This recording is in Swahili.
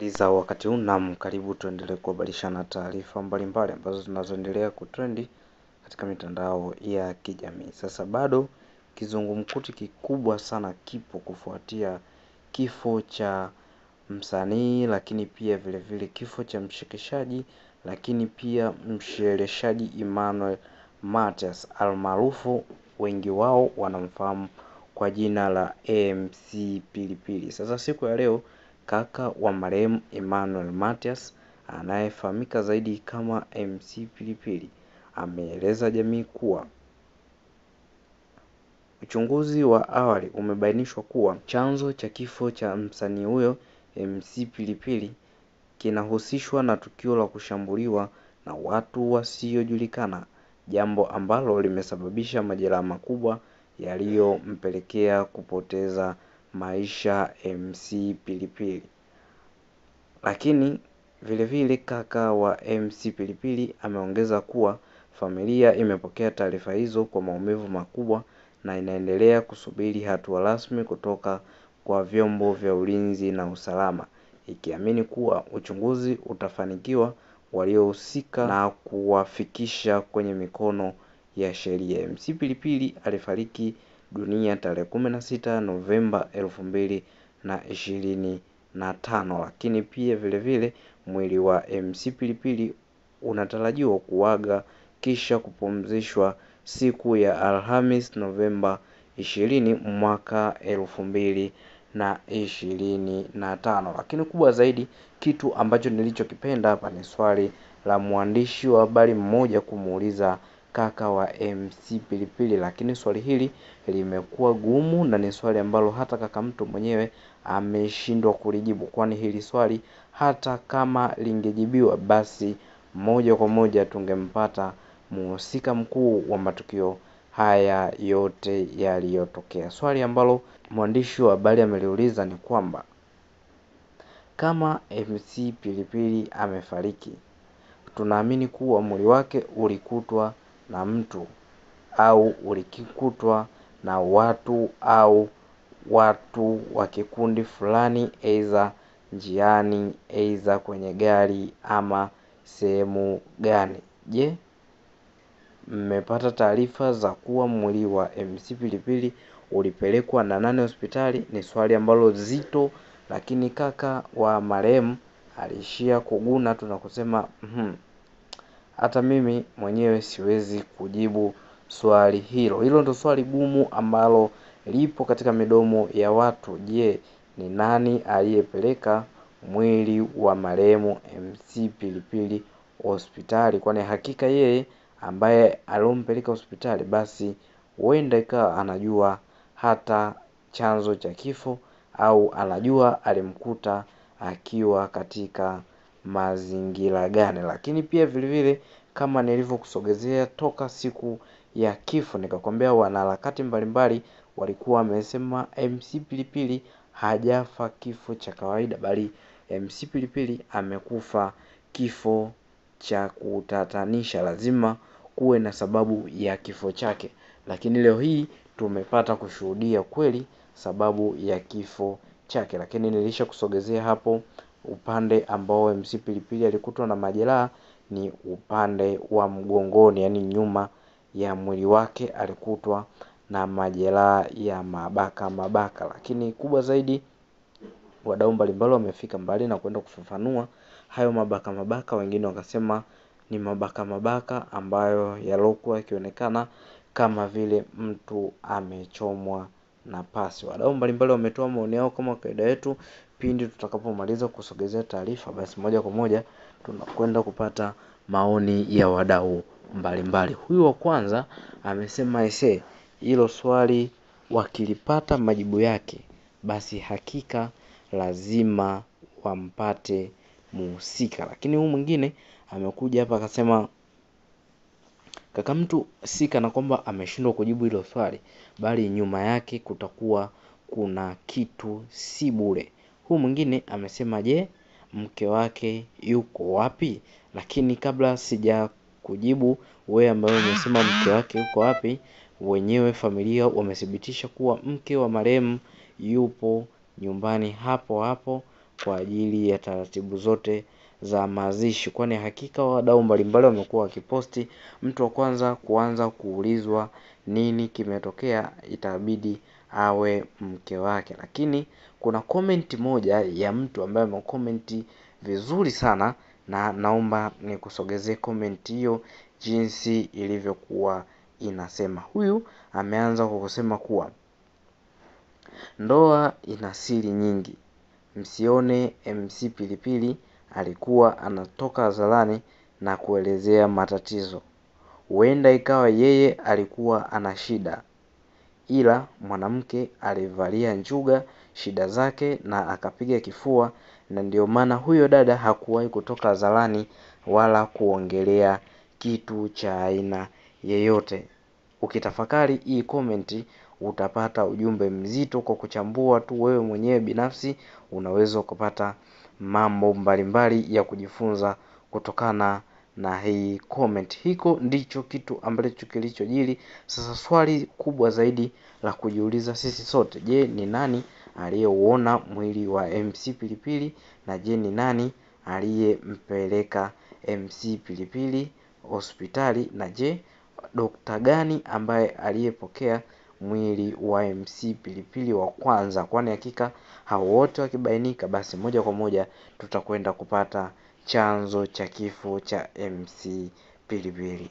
Habari za wakati huu, naam, karibu tuendelee kubadilishana taarifa mbalimbali ambazo zinazoendelea kutrendi katika mitandao ya kijamii. Sasa bado kizungumkuti kikubwa sana kipo kufuatia kifo cha msanii, lakini pia vile vile kifo cha mshikishaji, lakini pia mshereheshaji Emmanuel Matias almaarufu wengi wao wanamfahamu kwa jina la MC Pilipili. Sasa siku ya leo kaka wa marehemu Emmanuel Matias anayefahamika zaidi kama MC Pilipili ameeleza jamii kuwa uchunguzi wa awali umebainishwa kuwa chanzo cha kifo cha msanii huyo MC Pilipili kinahusishwa na tukio la kushambuliwa na watu wasiojulikana, jambo ambalo limesababisha majeraha makubwa yaliyompelekea kupoteza maisha MC Pilipili. Lakini vile vile kaka wa MC Pilipili ameongeza kuwa familia imepokea taarifa hizo kwa maumivu makubwa na inaendelea kusubiri hatua rasmi kutoka kwa vyombo vya ulinzi na usalama, ikiamini kuwa uchunguzi utafanikiwa waliohusika na kuwafikisha kwenye mikono ya sheria. MC Pilipili alifariki dunia tarehe 16 Novemba 2025, lakini pia vile vile mwili wa MC Pilipili unatarajiwa kuaga kisha kupumzishwa siku ya Alhamis Novemba 20 mwaka 2025. Lakini kubwa zaidi, kitu ambacho nilichokipenda hapa ni swali la mwandishi wa habari mmoja kumuuliza kaka wa MC Pilipili, lakini swali hili limekuwa gumu na ni swali ambalo hata kaka mtu mwenyewe ameshindwa kulijibu, kwani hili swali hata kama lingejibiwa basi moja kwa moja tungempata mhusika mkuu wa matukio haya yote yaliyotokea. Swali ambalo mwandishi wa habari ameliuliza ni kwamba kama MC Pilipili amefariki, tunaamini kuwa mwili wake ulikutwa na mtu au ulikutwa na watu au watu wa kikundi fulani, aidha njiani, aidha kwenye gari ama sehemu gani? Je, mmepata taarifa za kuwa mwili wa MC Pilipili ulipelekwa na nani hospitali? Ni swali ambalo zito, lakini kaka wa marehemu alishia kuguna tu na kusema hata mimi mwenyewe siwezi kujibu swali hilo. Hilo ndo swali gumu ambalo lipo katika midomo ya watu. Je, ni nani aliyepeleka mwili wa marehemu MC Pilipili hospitali? Kwani hakika yeye ambaye alompeleka hospitali basi huenda ikawa anajua hata chanzo cha kifo au anajua alimkuta akiwa katika mazingira gani. Lakini pia vile vile kama nilivyokusogezea toka siku ya kifo nikakwambia wanaharakati mbalimbali walikuwa wamesema MC Pilipili hajafa kifo cha kawaida, bali MC Pilipili amekufa kifo cha kutatanisha, lazima kuwe na sababu ya kifo chake. Lakini leo hii tumepata kushuhudia kweli sababu ya kifo chake. Lakini nilisha kusogezea hapo upande ambao MC Pilipili alikutwa na majeraha ni upande wa mgongoni, yani nyuma ya mwili wake alikutwa na majeraha ya mabaka. Lakini kubwa zaidi, wadau mbalimbali wamefika mbali na kwenda kufafanua hayo mabaka. Wengine wakasema ni mabaka ambayo yalokuwa yakionekana kama vile mtu amechomwa na pasi. Wadau mbalimbali wametoa maoni yao kama kaida yetu. Pindi tutakapomaliza kusogezea taarifa, basi moja kwa moja tunakwenda kupata maoni ya wadau mbalimbali. Huyu wa kwanza amesema hilo swali wakilipata majibu yake, basi hakika lazima wampate muhusika. Lakini huyu mwingine amekuja hapa akasema kaka mtu si kana kwamba ameshindwa kujibu hilo swali, bali nyuma yake kutakuwa kuna kitu si bure. Huyu mwingine amesema je, mke wake yuko wapi? Lakini kabla sija kujibu wewe ambaye umesema mke wake yuko wapi, wenyewe familia wamethibitisha kuwa mke wa marehemu yupo nyumbani hapo kwa ajili ya taratibu zote za mazishi, kwani hakika wadau mbalimbali wamekuwa wakiposti. Mtu wa kwanza kuanza kuulizwa nini kimetokea itabidi awe mke wake. Lakini kuna comment moja ya mtu ambaye amecomment vizuri sana, na naomba nikusogezee comment hiyo jinsi ilivyokuwa inasema. Huyu ameanza kwa kusema kuwa ndoa ina siri nyingi, msione MC Pilipili alikuwa anatoka hadharani na kuelezea matatizo. Huenda ikawa yeye alikuwa ana shida, ila mwanamke alivalia njuga shida zake na akapiga kifua, na ndio maana huyo dada hakuwahi kutoka hadharani wala kuongelea kitu cha aina yeyote. Ukitafakari hii comment utapata ujumbe mzito. Kwa kuchambua tu wewe mwenyewe binafsi unaweza kupata mambo mbalimbali ya kujifunza kutokana na hii comment. Hiko ndicho kitu ambacho kilichojiri. Sasa swali kubwa zaidi la kujiuliza sisi sote, je, ni nani aliyeuona mwili wa MC Pilipili, na je, ni nani aliyempeleka MC Pilipili hospitali, na je, dokta gani ambaye aliyepokea mwili wa MC Pilipili wa kwanza? Kwani hakika hao wote wakibainika, basi moja kwa moja tutakwenda kupata chanzo cha kifo cha MC Pilipili.